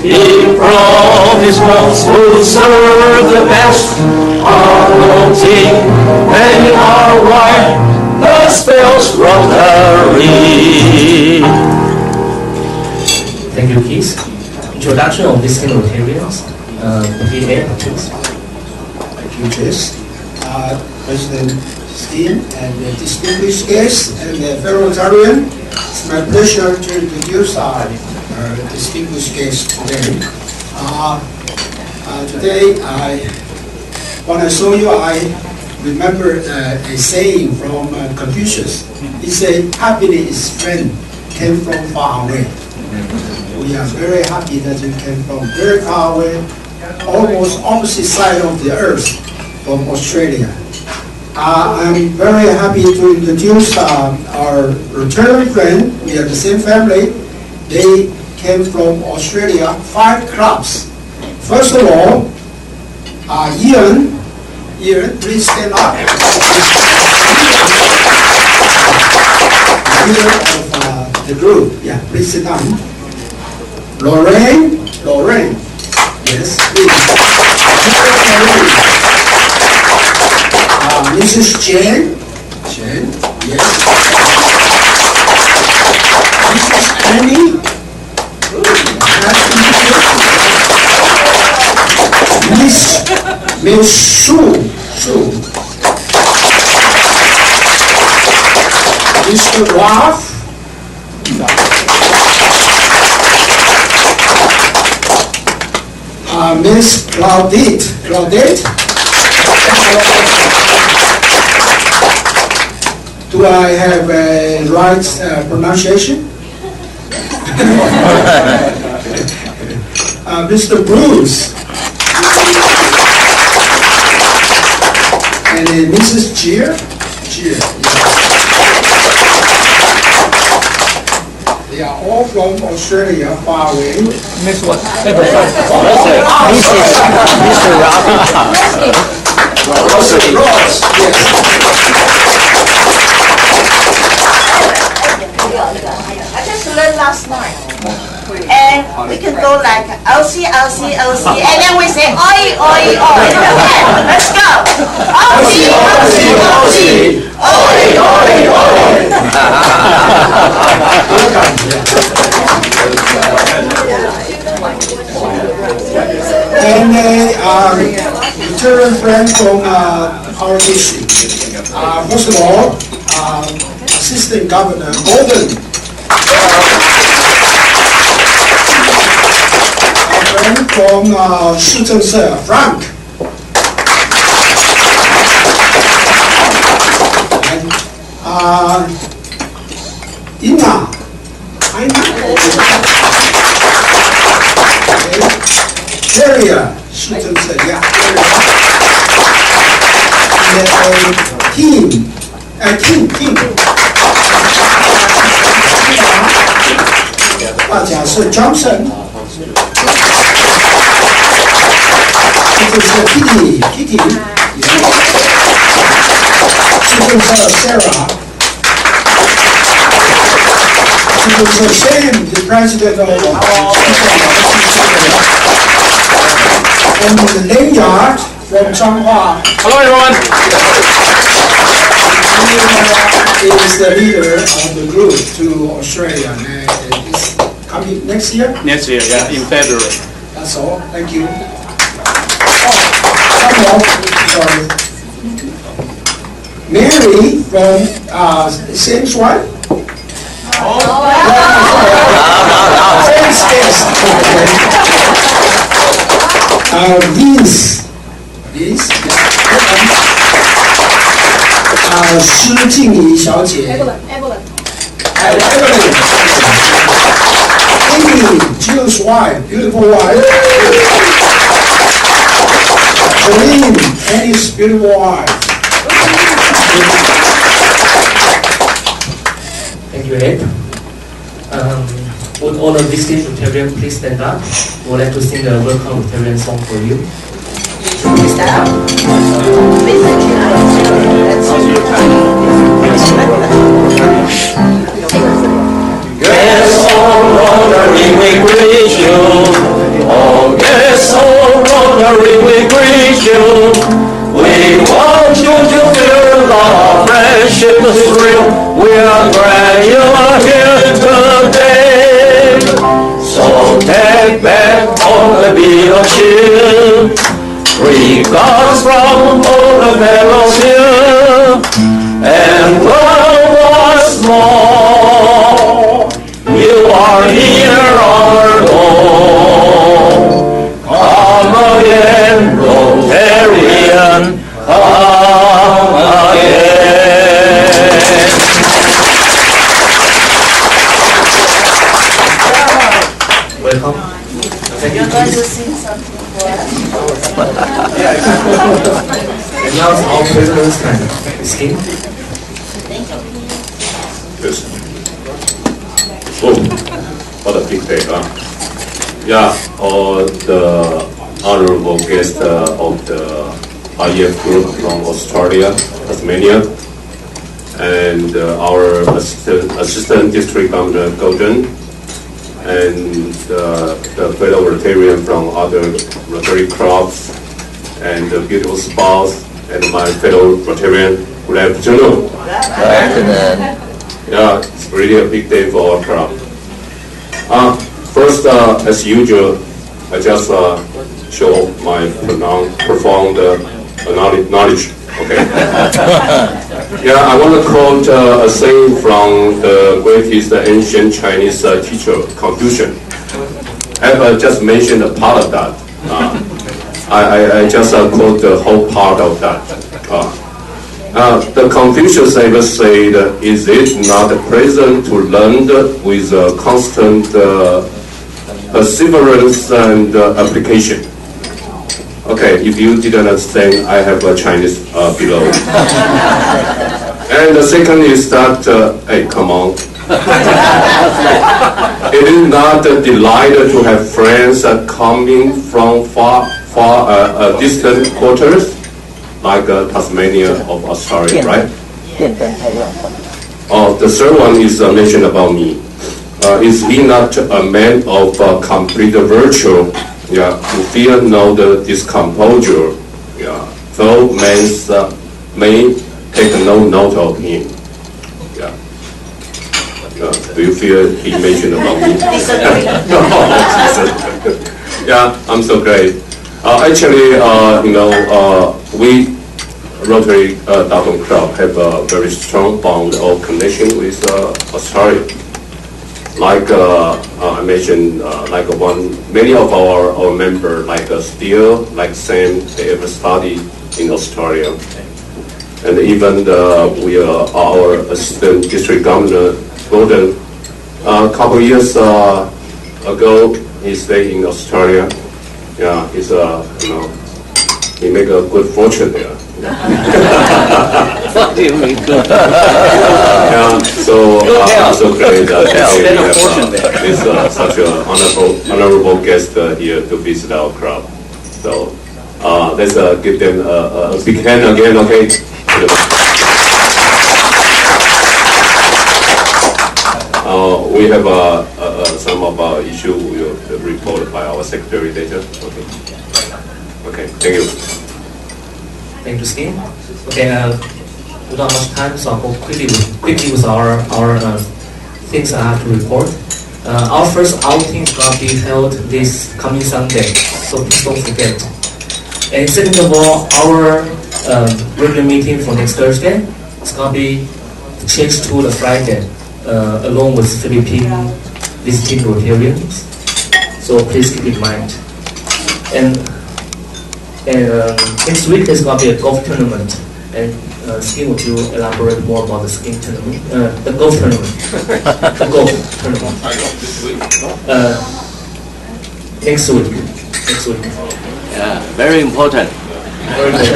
He promised ones who serve the best, anointing many are white, the spells rotary. Thank you, Keith. Introduction of visiting Rotarians. Please. Thank you, Chris. President Steen and the distinguished guests and the fellow Rotarian, it's my pleasure to introduce our distinguished guests today. Today I want to show you, I remember a saying from Confucius. He said, happiness, friend, came from far away. We are very happy that you came from very far away, almost opposite side of the earth, from Australia. I'm very happy to introduce our Rotarian friend. We are the same family. They came from Australia, 5 clubs. First of all, Ian, please stand up. Leader of the group, yeah, please sit down. Lorraine, yes, please. Mrs. Jen, yes. Mrs. Annie, Miss Sue, Mr. Ralph, Miss Claudette. Do I have a right pronunciation? Mr. Bruce. And Mrs. Cheer. They are all from Australia, far away. Miss what? Mr. Ross, yes. I just learned last night. And we can go like OC, and then we say oi. Okay, let's go. OC, oi. And Rotarian friend from our district. First of all, Assistant Governor Golden. Our friend from Shuzhense, Frank. And Ina. Area, Shuzhense, yeah. And team. Johnson. Kitty. Sarah. Shane, the president of and the Lanyard from Changhua. Hello, everyone. He is the leader of the group to Australia. And it's coming next year? Next year, yeah, in February. That's all. Thank you. Sorry. Mary from same one? Vince.施静怡小姐 Evelyn. Amy, Jill's wife, beautiful wife. Jolene, Annie's beautiful wife. Thank you, Ed. Would all the visiting Rotarians please stand up? We would like to sing a welcome Rotarian song for you. Please stand up. Yes, all Rotary we greet you. comes from all the fellowship, and love once more. You are here our Lord. Come again, Rotarian, come again. Welcome. Thank you. You're going to sing something for us? And now it's our president's time. Skin. Thank you. Yes. Oh, what a big day, huh? Yeah, the honorable guest of the IEF group from Australia, Tasmania, and our assistant district governor, Golden, and the fellow Rotarian from other Rotary clubs, and the beautiful spouse, and my fellow Rotarian. Good afternoon. Good afternoon. Yeah, it's really a big day for our club. First, as usual, I just show my profound knowledge. Okay. Yeah, I want to quote a saying from the greatest ancient Chinese teacher, Confucius. I have just mentioned a part of that. I just quote the whole part of that. The Confucius ever said, "Is it not pleasant to learn with constant perseverance and application?" Okay, if you didn't understand, I have a Chinese below. And the second is that, hey, come on. It is not a delight to have friends coming from distant quarters, like Tasmania of Australia, right? Oh, the third one is mentioned about me. Is he not a man of complete virtue? Yeah, to fear no the discomposure. Yeah, though men may take no note of him. Yeah. Do you feel he mentioned about me? Yeah, I'm so great. Actually, we Rotary Daton Club have a very strong bond or connection with Australia. Like I mentioned, many of our members, like Steele, like Sam, they ever studied in Australia, and even our assistant district governor Gordon, a couple years ago, he stayed in Australia. Yeah, he's he make a good fortune there. What do you mean? Yeah, so I'm so great that Spend a we fortune there. have such an honorable guest here to visit our club. So let's give them a big hand again, okay? We have some of our issue will be reported by our secretary later. Okay. Okay. Thank you. Thank you, Skin. Okay, without much time, so I'll go quickly with our things I have to report. Our first outing is going to be held this coming Sunday, so please don't forget. And second of all, our regular meeting for next Thursday is going to be changed to the Friday, along with Philippine visiting Rotarians. So please keep in mind. And next week there's going to be a golf tournament. And Skin, would you elaborate more about the skiing tournament? The golf tournament. The golf tournament. Next week. Next week. Yeah, very important. Very good.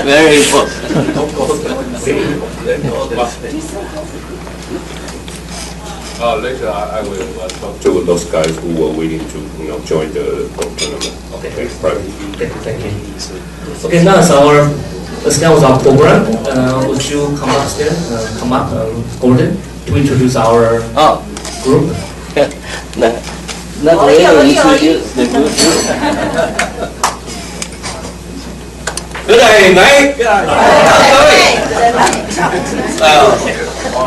Very important. Later, I will talk to those guys who were willing to, join the golf tournament. Okay. Right. Thank you. Okay, now let's start with our program. Would you come upstairs? Gordon, to introduce our group? Not really introduce the group. Good day, mate.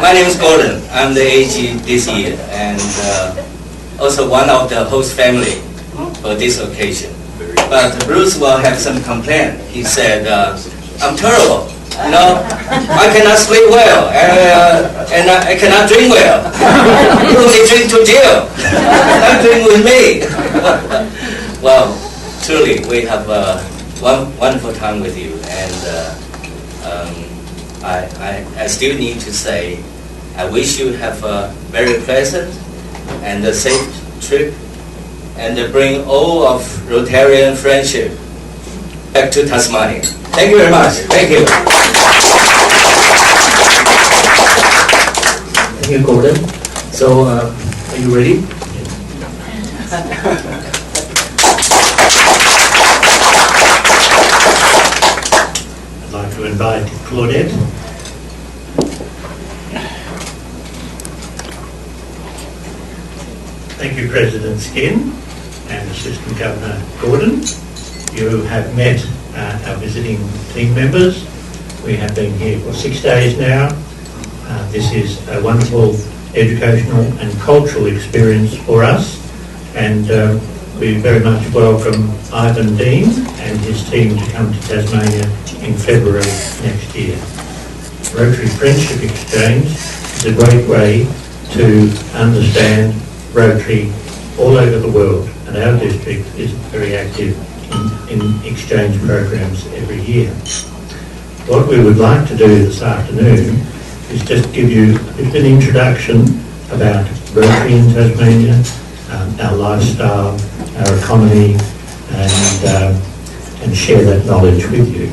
My name is Gordon. I'm the AG this year, and also one of the host family for this occasion. but Bruce will have some complaint. He said, I'm terrible. You know, I cannot sleep well, and I cannot drink well. You may drink to jail. Not drink with me. Well, truly, we have a wonderful time with you, and I still need to say, I wish you have a very pleasant and a safe trip, and bring all of Rotarian friendship back to Tasmania. Thank you very much. Thank you. Thank you, Gordon. So, are you ready? I'd like to invite Claudette. Thank you, President Skin and Assistant Governor Gordon. You have met our visiting team members. We have been here for 6 days now. This is a wonderful educational and cultural experience for us, and we very much welcome Ivan Dean and his team to come to Tasmania in February next year. Rotary Friendship Exchange is a great way to understand Rotary all over the world, and our district is very active in exchange programs every year. What we would like to do this afternoon is just give you a bit of an introduction about Rotary in Tasmania, our lifestyle, our economy, and share that knowledge with you.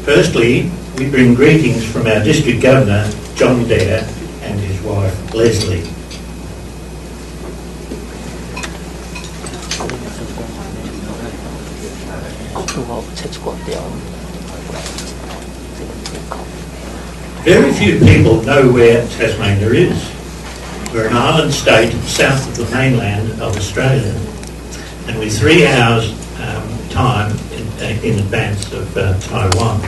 Firstly, we bring greetings from our District Governor, John Dare, and his wife, Leslie. Very few people know where Tasmania is. We're an island state south of the mainland of Australia, and we're 3 hours time in advance of Taiwan.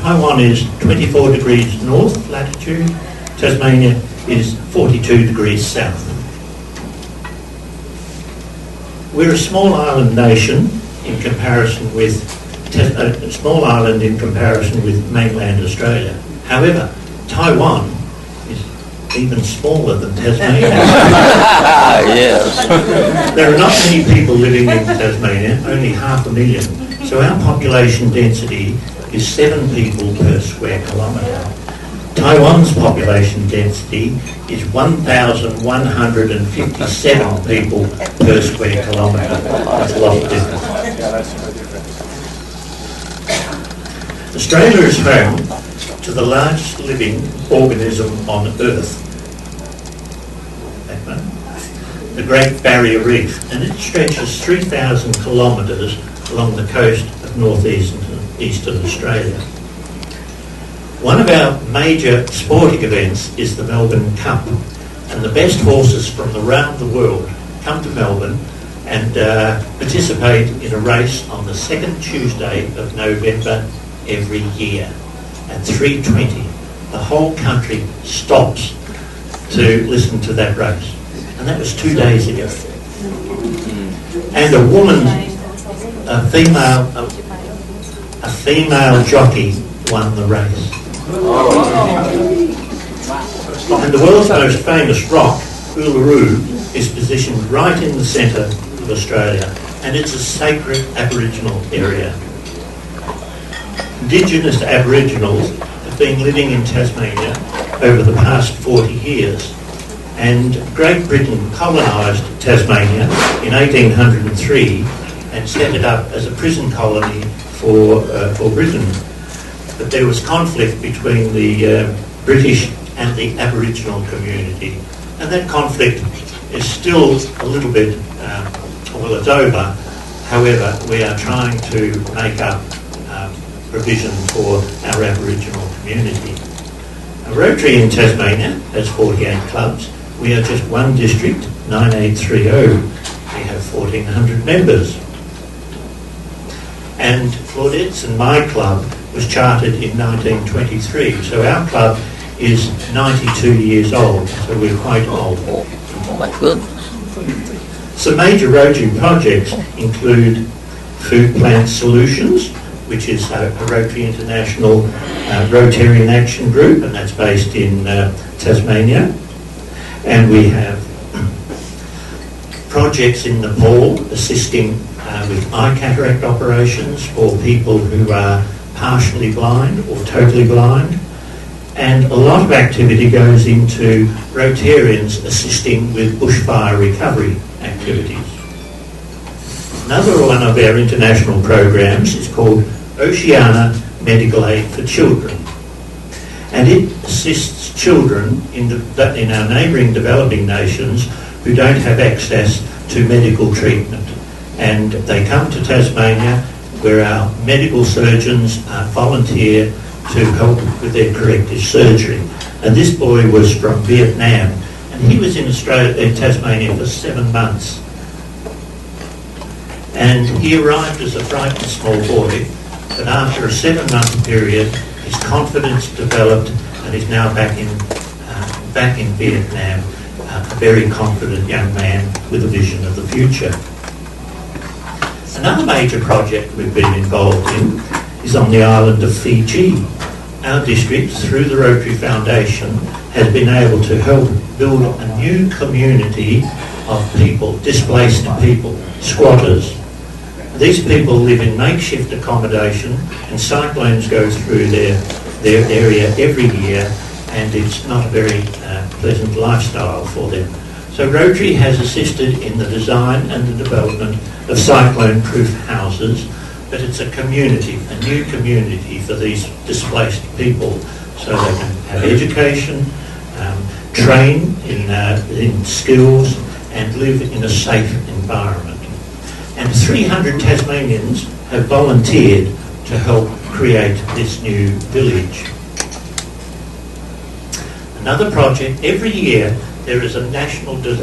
Taiwan is 24 degrees north latitude. Tasmania is 42 degrees south. We're a small island nation in comparison with a small island in comparison with mainland Australia. However, Taiwan is even smaller than Tasmania. Yes. There are not many people living in Tasmania, only 500,000. So our population density is 7 people per square kilometre. Taiwan's population density is 1,157 people per square kilometre. That's a lot of difference. Australia is home to the largest living organism on Earth, that one, the Great Barrier Reef, and it stretches 3,000 kilometres along the coast of northeastern Australia. One of our major sporting events is the Melbourne Cup, and the best horses from around the world come to Melbourne and participate in a race on the second Tuesday of November every year at 3:20. The whole country stops to listen to that race, and that was 2 days ago. And a female jockey won the race. And the world's most famous rock, Uluru, is positioned right in the centre of Australia, and it's a sacred Aboriginal area. Indigenous Aboriginals have been living in Tasmania over the past 40 years, and Great Britain colonised Tasmania in 1803 and set it up as a prison colony for Britain. But there was conflict between the British and the Aboriginal community, and that conflict is still a little bit, well, it's over. However, we are trying to make up provision for our Aboriginal community. Rotary in Tasmania has 48 clubs. We are just one district, 9830. We have 1,400 members. And Claudette's and my club was chartered in 1923. So our club is 92 years old, so we're quite old. Oh my goodness. Some major Rotary projects include Food Plant Solutions, which is a Rotary International Rotarian Action Group, and that's based in Tasmania. And we have projects in Nepal assisting with eye cataract operations for people who are partially blind or totally blind. And a lot of activity goes into Rotarians assisting with bushfire recovery activities. Another one of our international programs is called Oceania Medical Aid for Children, and it assists children in our neighbouring developing nations who don't have access to medical treatment, and they come to Tasmania where our medical surgeons volunteer to help with their corrective surgery. And this boy was from Vietnam, and he was in Tasmania for 7 months. And he arrived as a frightened small boy, but after a 7-month period, his confidence developed, and he's now back in Vietnam, a very confident young man with a vision of the future. Another major project we've been involved in is on the island of Fiji. Our district, through the Rotary Foundation, has been able to help build a new community of people, displaced people, squatters. These people live in makeshift accommodation, and cyclones go through their area every year, and it's not a very pleasant lifestyle for them. So Rotary has assisted in the design and the development of cyclone-proof houses, but it's a community, a new community for these displaced people, so they can have education, train in skills, and live in a safe environment. And 300 Tasmanians have volunteered to help create this new village. Another project, every year there is a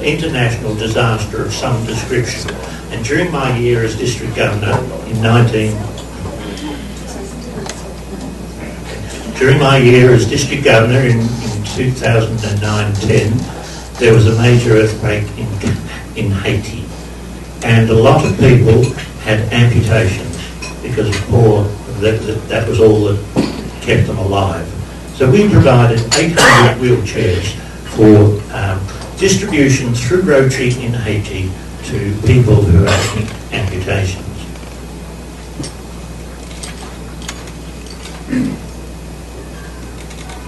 international disaster of some description. And during my year as District Governor in 2009-10, there was a major earthquake in Haiti. And a lot of people had amputations because that was all that kept them alive. So we provided 800 wheelchairs for distribution through Rotary in Haiti to people who have amputations.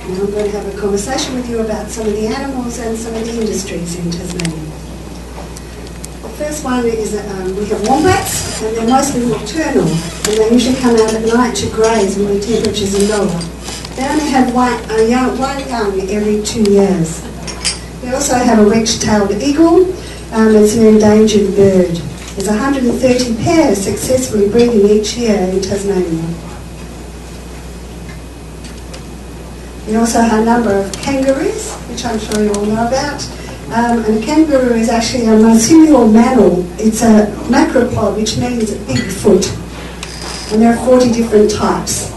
Now I'm going to have a conversation with you about some of the animals and some of the industries in Tasmania. The first one is we have wombats, and they're mostly nocturnal, and they usually come out at night to graze when the temperatures are lower. They only have one young every 2 years. We also have a wedge-tailed eagle. It's an endangered bird. There's 130 pairs successfully breeding each year in Tasmania. We also have a number of kangaroos, which I'm sure you all know about. And a kangaroo is actually a marsupial mammal. It's a macropod, which means big foot. And there are 40 different types.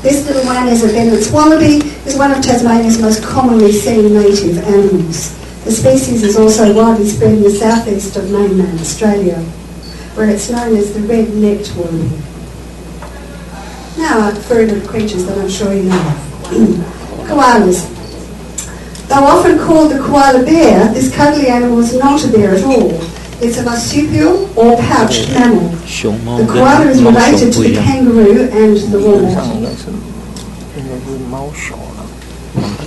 This little one is a Bennett's wallaby. It's one of Tasmania's most commonly seen native animals. The species is also widely spread in the southeast of mainland Australia, where it's known as the red-necked wallaby. Now, further creatures that I'm sure you know. Koalas. Though often called the koala bear, this cuddly animal is not a bear at all. It's a marsupial or pouched mammal. The koala is related to the kangaroo and the wombat.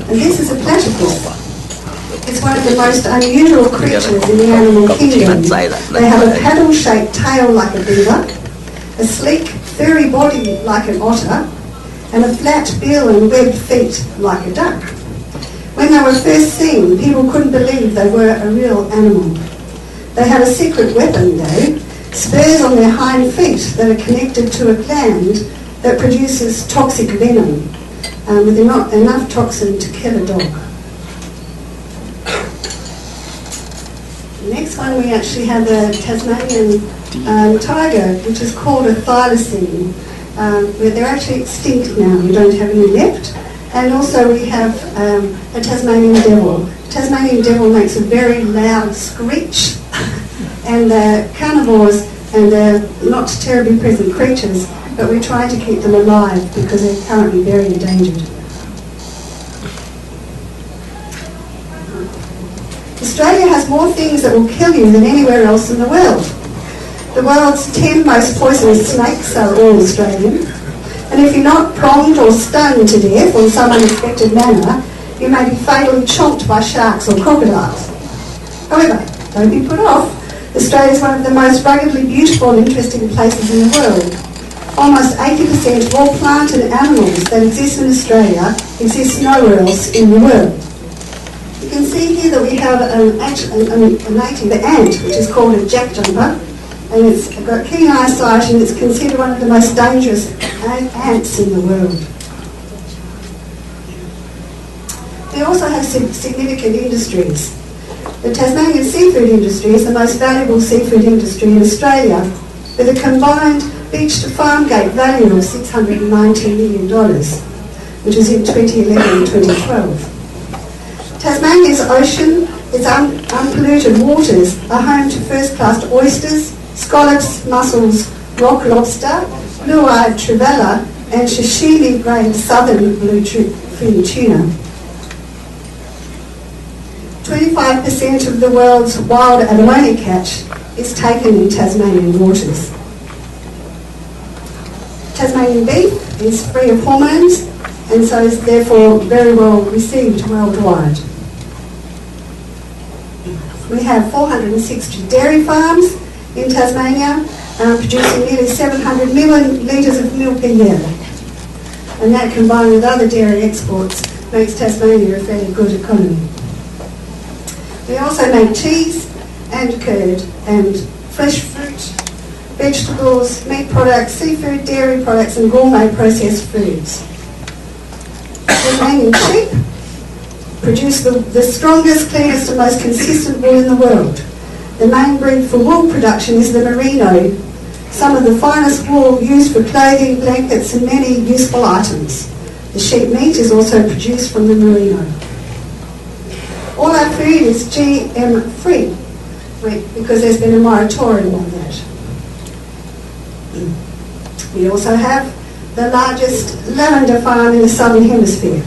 And this is a platypus. It's one of the most unusual creatures in the animal kingdom. They have a paddle-shaped tail like a beaver, a sleek, furry body like an otter, and a flat bill and webbed feet like a duck. When they were first seen, people couldn't believe they were a real animal. They have a secret weapon, though, spurs on their hind feet that are connected to a gland that produces toxic venom, with enough toxin to kill a dog. The next one, we actually have the Tasmanian tiger, which is called a thylacine. they're actually extinct now. We don't have any left. And also we have a Tasmanian devil. Tasmanian devil makes a very loud screech, and they're carnivores and they're not terribly present creatures, but we try to keep them alive because they're currently very endangered. Australia has more things that will kill you than anywhere else in the world. The world's 10 most poisonous snakes are all Australian. And if you're not pronged or stunned to death in some unexpected manner, you may be fatally chomped by sharks or crocodiles. However, don't be put off. Australia is one of the most ruggedly beautiful and interesting places in the world. Almost 80% of all plant and animals that exist in Australia exist nowhere else in the world. You can see here that we have a native, the ant, which is called a jackjumper, and it's got keen eyesight and it's considered one of the most dangerous ants in the world. They also have significant industries. The Tasmanian seafood industry is the most valuable seafood industry in Australia, with a combined beach to farm gate value of $619 million, which was in 2011 and 2012. Tasmania's ocean, its unpolluted waters, are home to first-class oysters, scallops, mussels, rock lobster, blue-eyed trevally, and sashimi-grade southern bluefin tuna. 25% of the world's wild abalone catch is taken in Tasmanian waters. Tasmanian beef is free of hormones and so is therefore very well received worldwide. We have 460 dairy farms in Tasmania, producing nearly 700 million litres of milk a year. And that, combined with other dairy exports, makes Tasmania a fairly good economy. We also make cheese and curd and fresh fruit, vegetables, meat products, seafood, dairy products and gourmet processed foods. Tasmanian sheep produce the strongest, cleanest and most consistent wool in the world. The main breed for wool production is the merino, some of the finest wool used for clothing, blankets and many useful items. The sheep meat is also produced from the merino. All our food is GM free because there's been a moratorium on that. We also have the largest lavender farm in the southern hemisphere,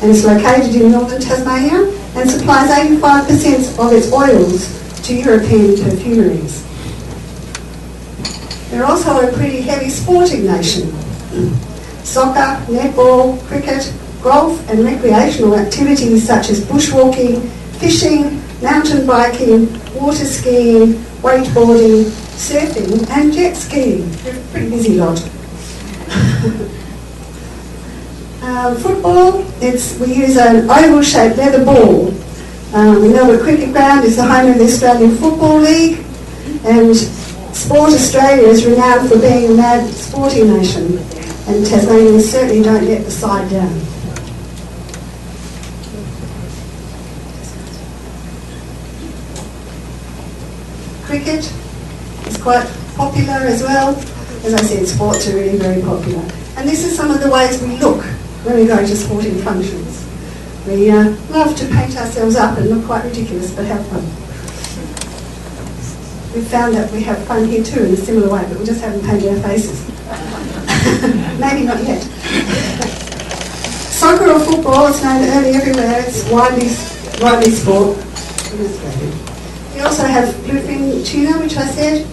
and it's located in northern Tasmania and supplies 85% of its oils to European perfumeries. We're also a pretty heavy sporting nation. Soccer, netball, cricket, golf and recreational activities such as bushwalking, fishing, mountain biking, water skiing, wakeboarding, surfing and jet skiing. We're a pretty busy lot. Football, we use an oval-shaped leather ball. The Melbourne Cricket Ground is the home of the Australian Football League, and Sport Australia is renowned for being a mad sporting nation, and Tasmanians certainly don't let the side down. Cricket is quite popular as well. As I said, sports are really very popular. And this is some of the ways we look when we go to sporting functions. We love to paint ourselves up and look quite ridiculous, but have fun. We've found that we have fun here too in a similar way, but we just haven't painted our faces. Maybe not yet. Soccer or football, it's known early everywhere. It's widely sport in Australia. We also have bluefin tuna, which I said,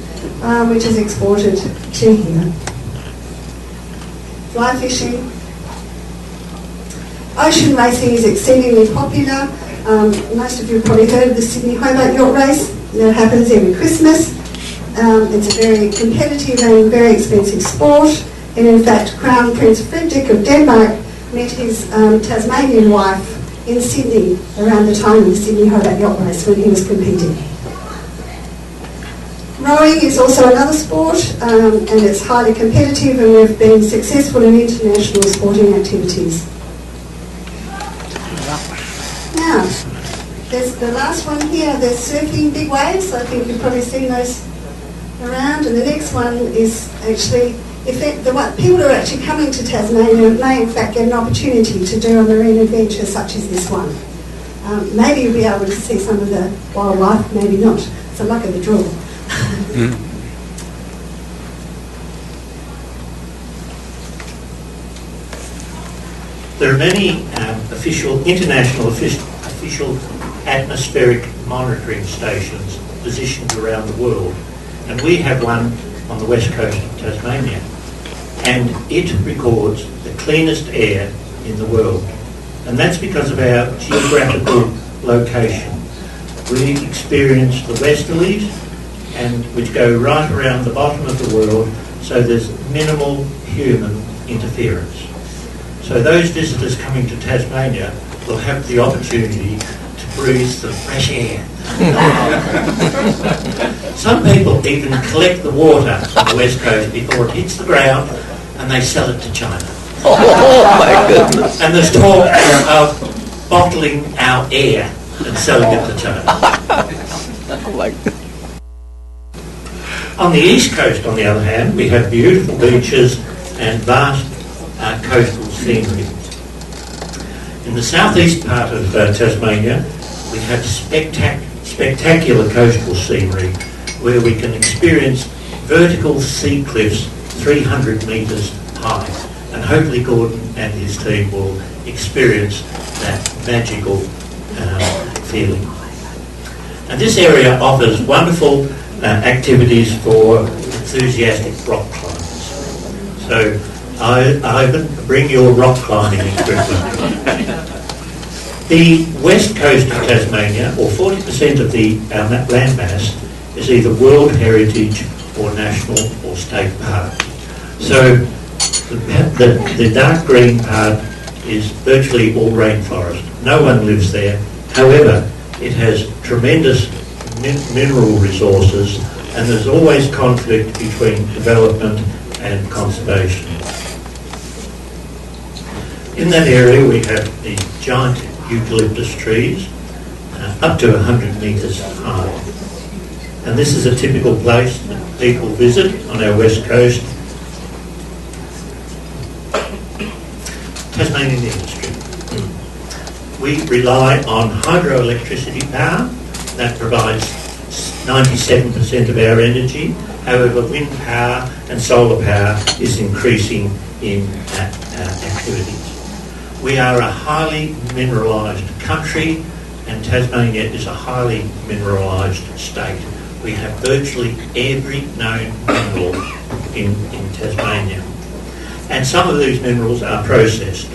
which is exported to here. Fly fishing. Ocean racing is exceedingly popular. Most of you have probably heard of the Sydney Hobart Yacht Race. That happens every Christmas. It's a very competitive and very expensive sport. And in fact, Crown Prince Frederick of Denmark met his Tasmanian wife in Sydney around the time of the Sydney Hobart Yacht Race when he was competing. Rowing is also another sport, and it's highly competitive, and we've been successful in international sporting activities. Now, there's the last one here, there's surfing big waves. I think you've probably seen those around, and the next one is actually people who are actually coming to Tasmania may in fact get an opportunity to do a marine adventure such as this one. Maybe you'll be able to see some of the wildlife, maybe not. It's the luck of the draw. There are many international official atmospheric monitoring stations positioned around the world, and we have one on the west coast of Tasmania, and it records the cleanest air in the world, and that's because of our geographical location. We experience the westerlies, and which go right around the bottom of the world, so there's minimal human interference. So those visitors coming to Tasmania will have the opportunity to breathe some fresh air. Some people even collect the water on the west coast before it hits the ground and they sell it to China. Oh my goodness. And there's talk of bottling our air and selling it to China. Oh my goodness. On the east coast, on the other hand, we have beautiful beaches and vast coastal scenery. In the southeast part of Tasmania, we have spectacular coastal scenery where we can experience vertical sea cliffs 300 metres high. And hopefully Gordon and his team will experience that magical feeling. And this area offers wonderful activities for enthusiastic rock climbers. So Ivan, bring your rock climbing equipment. The west coast of Tasmania, or 40% of the landmass, is either World Heritage or National or State Park. So the dark green part is virtually all rainforest. No one lives there. However, it has tremendous mineral resources, and there's always conflict between development and conservation. In that area we have the giant eucalyptus trees, up to 100 metres high. And this is a typical place that people visit on our west coast. Tasmanian industry. We rely on hydroelectricity power. That provides 97% of our energy. However, wind power and solar power is increasing in activities. We are a highly mineralised country, and Tasmania is a highly mineralised state. We have virtually every known mineral in Tasmania. And some of these minerals are processed.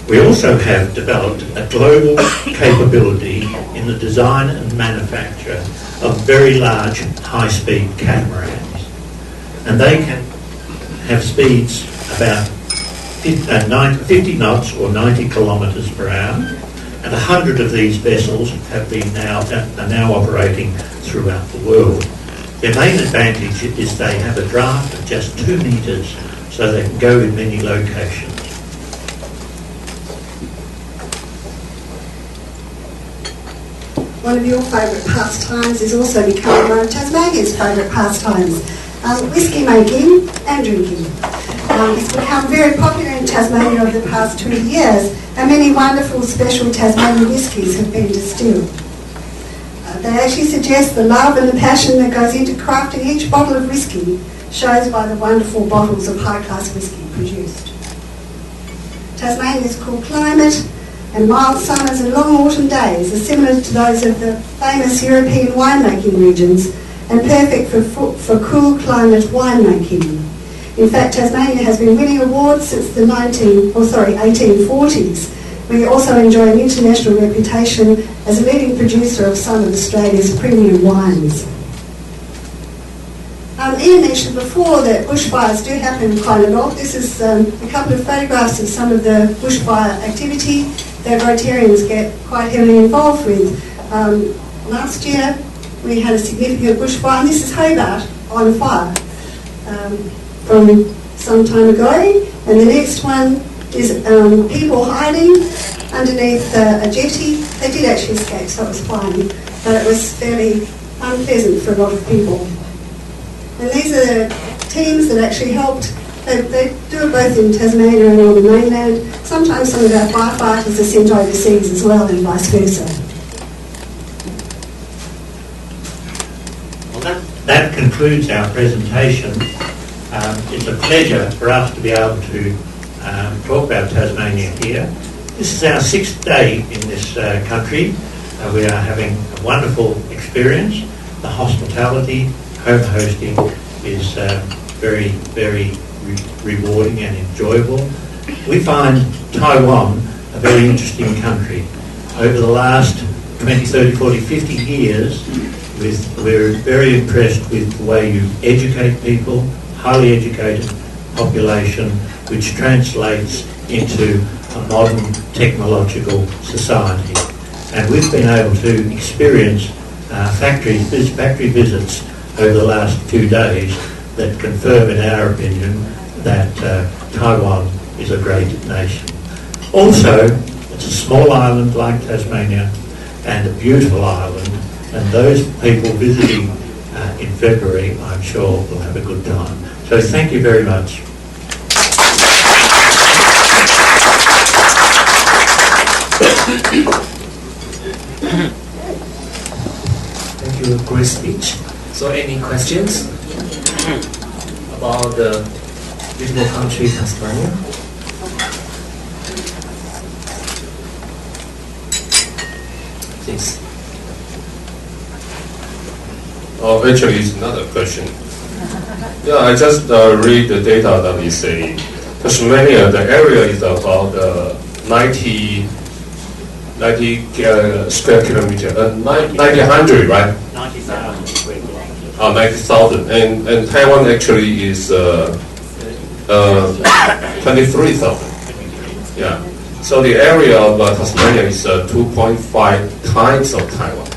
We also have developed a global capability in the design and manufacture of very large high-speed catamarans. And they can have speeds about 50 knots or 90 kilometres per hour. And 100 of these vessels are now operating throughout the world. Their main advantage is they have a draft of just 2 metres, so they can go in many locations. One of your favourite pastimes is also becoming one of Tasmania's favourite pastimes, whisky making and drinking. It's become very popular in Tasmania over the past 20 years, and many wonderful special Tasmanian whiskies have been distilled. They actually suggest the love and the passion that goes into crafting each bottle of whisky shows by the wonderful bottles of high-class whisky produced. Tasmania's cool climate and mild summers and long autumn days are similar to those of the famous European winemaking regions and perfect for cool climate winemaking. In fact, Tasmania has been winning awards since the 1840s. We also enjoy an international reputation as a leading producer of some of Australia's premium wines. Ian mentioned before that bushfires do happen quite a lot. This is a couple of photographs of some of the bushfire activity that Rotarians get quite heavily involved with. Last year we had a significant bushfire, and this is Hobart on fire from some time ago. And the next one is people hiding underneath a jetty. They did actually escape, so it was fine. but it was fairly unpleasant for a lot of people. And these are teams that actually helped. They do it both in Tasmania and on the mainland. Sometimes some of our firefighters are sent overseas as well, and vice versa. Well, that concludes our presentation. It's a pleasure for us to be able to talk about Tasmania here. This is our 6th day in this country. We are having a wonderful experience. The hospitality, home hosting is very, very rewarding and enjoyable. We find Taiwan a very interesting country. Over the last 20, 30, 40, 50 years, we're very impressed with the way you educate people, highly educated population, which translates into a modern technological society. And we've been able to experience factory visits over the last few days that confirm, in our opinion, that Taiwan is a great nation. Also, it's a small island like Tasmania and a beautiful island, and those people visiting in February, I'm sure, will have a good time. So thank you very much. Thank you, great speech. So any questions about the beautiful country Tasmania? Please. Actually, it's not a question. Yeah, I just read the data that we say Tasmania, the area is about 90 square kilometer, 90,000, right? 90,000 square kilometers. 90,000, and Taiwan actually is 23,000. Yeah. So the area of Tasmania is 2.5 times of Taiwan,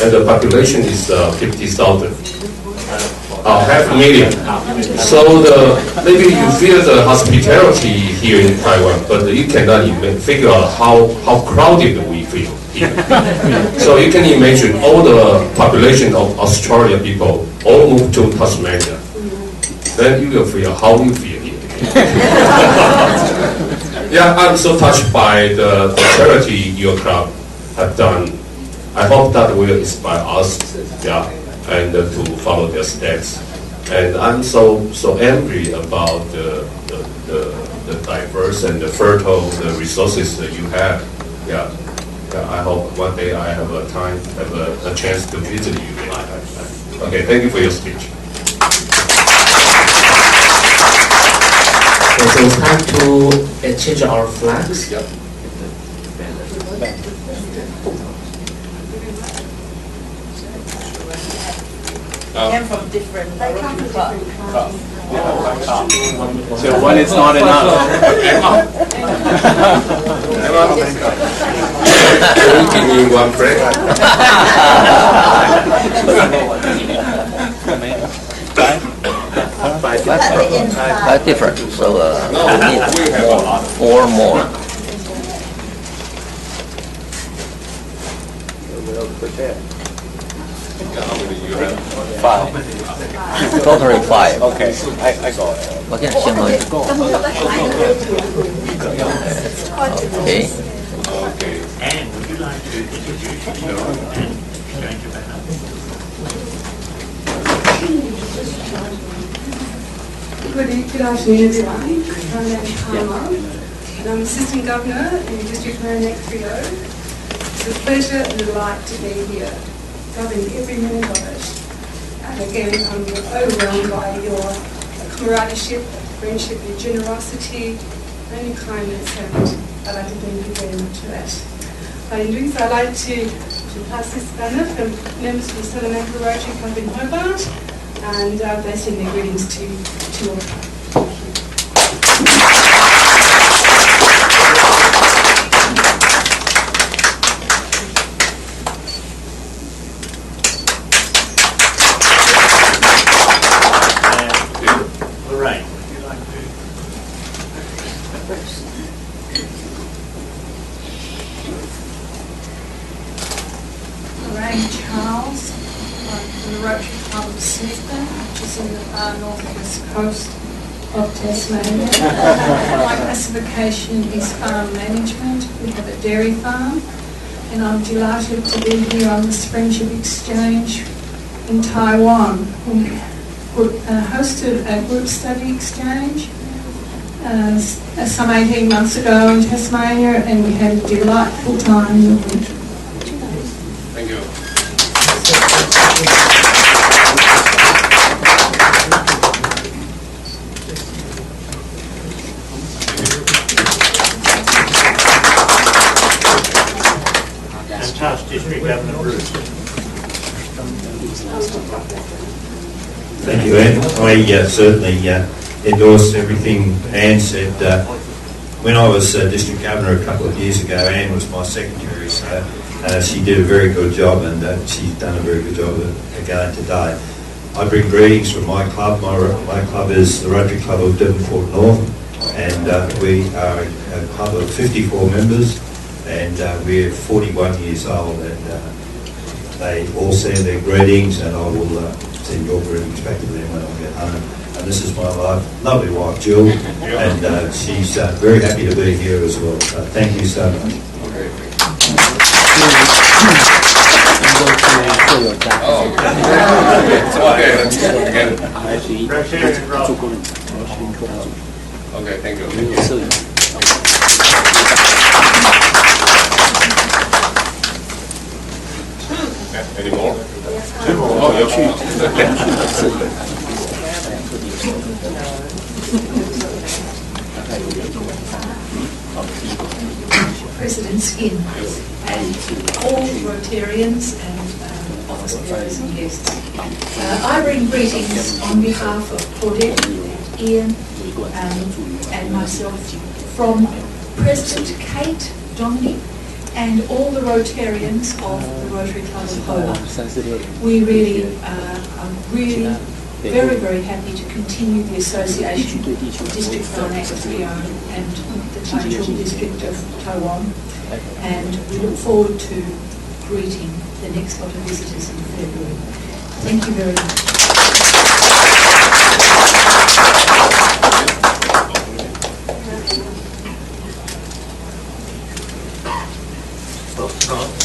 and the population is 50,000. 500,000. So maybe you feel the hospitality here in Taiwan, but you cannot even figure out how crowded we feel here. So you can imagine all the population of Australia people all move to Tasmania. Then you will feel how you feel here. Yeah, I'm so touched by the charity your club have done. I hope that will inspire us, yeah, and to follow their steps. And I'm so angry about the diverse and the fertile the resources that you have. Yeah, I hope one day I have a time, have a chance to visit you. Okay, thank you for your speech. So it's time to exchange our flags. Yep. Came from different clubs. So one is not enough. Can you give me one break? Five different, so No, we need we have a lot. 4 more. How many you have? 5. Totally 5. Okay, I got it. 我给你先喝一个。Okay. Okay. And would you like to introduce yourself and exchange your banner? Good afternoon, everyone. My name is Karma, and I'm Assistant Governor in District Merrimack Trio. It's a pleasure and a delight to be here, loving every minute of it. And again, I'm overwhelmed by your camaraderie, friendship, your generosity, and your kindness, and I'd like to thank you very much for that. In doing so, I'd like to pass this banner from members of the Salamanca Rotary Club in Hobart, and they send their greetings to all. Lorraine, would you like to? All right. St Charles, from the Rotary Club of Smithton, which is in the far northwest coast of Tasmania. My classification is farm management. We have a dairy farm, and I'm delighted to be here on this Friendship Exchange in Taiwan. We hosted a group study exchange some 18 months ago in Tasmania, and we had a delightful time. Thank you. Past District Governor Bruce. Thank you, Anne. I certainly endorse everything Anne said. When I was District Governor a couple of years ago, Anne was my secretary, so she did a very good job, and she's done a very good job again today. I bring greetings from my club. My club is the Rotary Club of Devonport North, and we are a club of 54 members. And we're 41 years old, and they all send their greetings, and I will send your greetings back to them when I get home. And this is my lovely wife, Jill, and she's very happy to be here as well. So thank you so much. Okay, thank you. Any more? Oh, President Skin and all Rotarians and office bearers and guests. I bring greetings on behalf of Claudette, Ian and myself from President Kate, Dominic, and all the Rotarians of the Rotary Club of Hobart. We really are very, very happy to continue the association with District Finance Trio and the Taichung District of Taiwan, and we look forward to greeting the next lot of visitors in February. Thank you very much.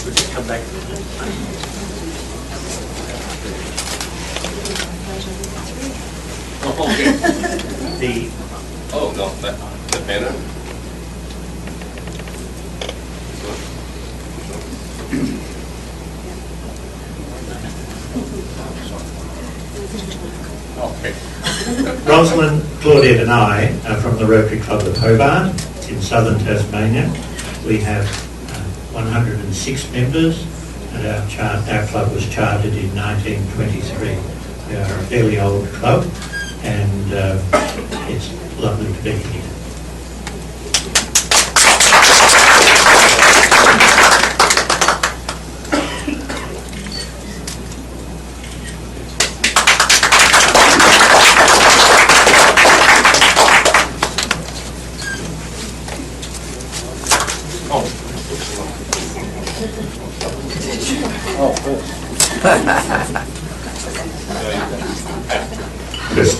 Would you come back? Oh, okay. Oh, no, the banner. Okay. Rosalind, Claudette and I are from the Rotary Club of Hobart in southern Tasmania. We have 106 members, and our club was chartered in 1923. We are a fairly old club, and it's lovely to be here. Yes.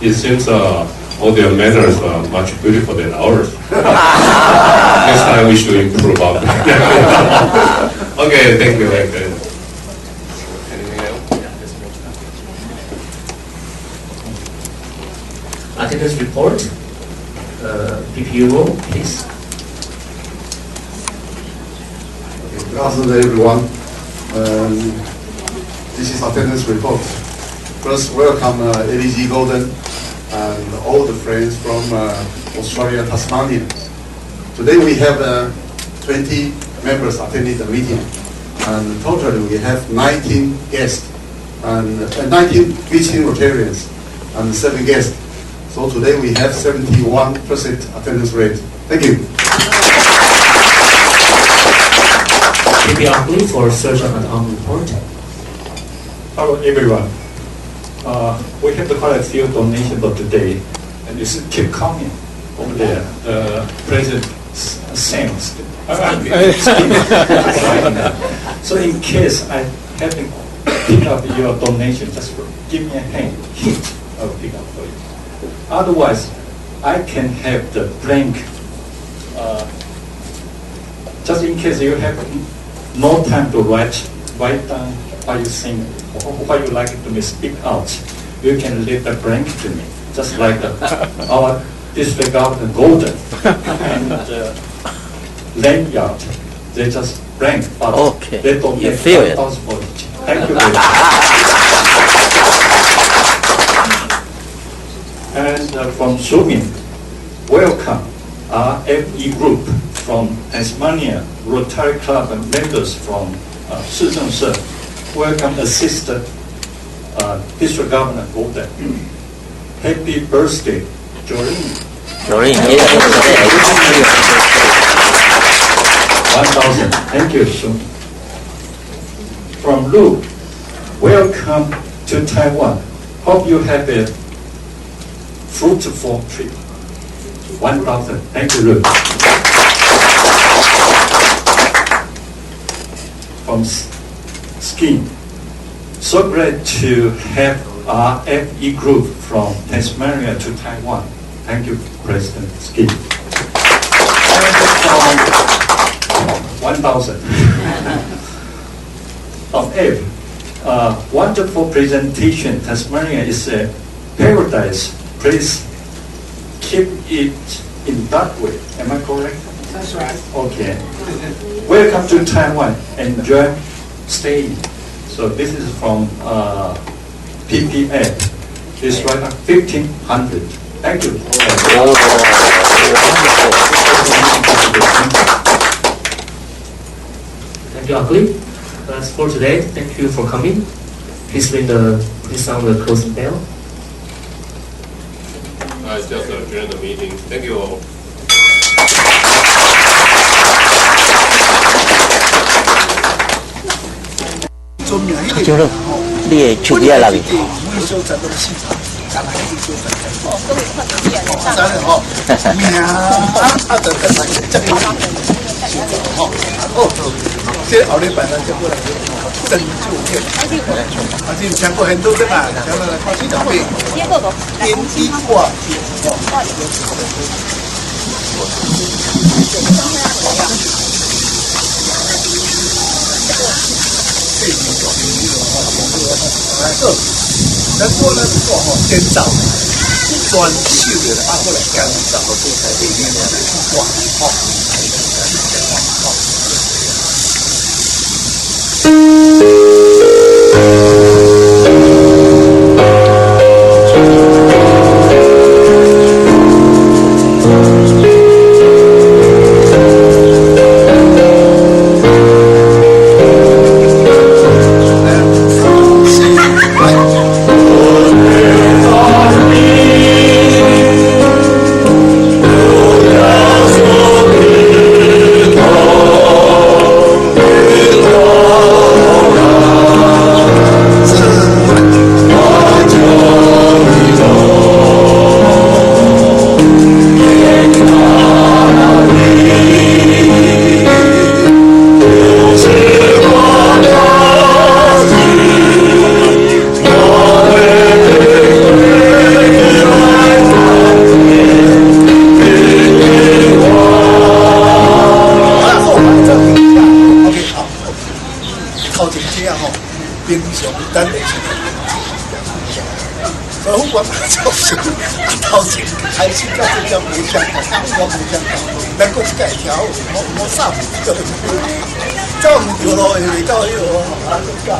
It seems all their manners are much beautiful than ours. Next time we should improve on that. Okay, thank you. Anything else? Attendance report. PPO, please. Good afternoon, everyone. This is attendance report. First, welcome LEG Golden and all the friends from Australia, Tasmania. Today we have 20 members attending the meeting, and totally we have 19 guests and 19 visiting Rotarians and 7 guests. So today we have 71% attendance rate. Thank you. PPR, please, for social and home report. Hello, everyone. We have quite a few donations for today, and you should keep coming over there. President Sam. So in case I haven't picked up your donation, just give me a hint. I will pick up for you. Otherwise, I can have the blank. Just in case you have no time to write down what you think or what you like to me speak out, you can leave the blank to me, just like our district governor Golden and Lanyard. They just blank, but they don't you make feel it. for each. Thank you very much. And from Sumin, welcome RFE group from Tasmania, Rotary Club and members from Shizhengse. Welcome Assistant District Governor Golden. Happy birthday, Jolene. 1,000. Thank you, Sun. From Lu, welcome to Taiwan. Hope you have a fruitful trip. 1,000. Thank you, Lu. From Skin, so glad to have our FE group from Tasmania to Taiwan. Thank you, President Skin. 1,000. Of F, wonderful presentation. Tasmania is a paradise. Please keep it in that way. Am I correct? That's right. Okay. Welcome to Taiwan. Enjoy staying. So this is from PPF. It's right at 1,500. Thank you. Thank you, Ugly. That's for today. Thank you for coming. Please sound the closing bell. Just adjourn the meeting. Thank you all. 就是你的手机在哪里？这后礼拜呢，就过来珍珠片，而且全国很多的嘛，全部来看这种片，点滴挂咱过来做吼，先找专秀的，过来干找这才对面的挂吼。头前开始到这叫梅香港，我梅香港，咱国家条我啥唔做，走唔掉落去，到迄个啊，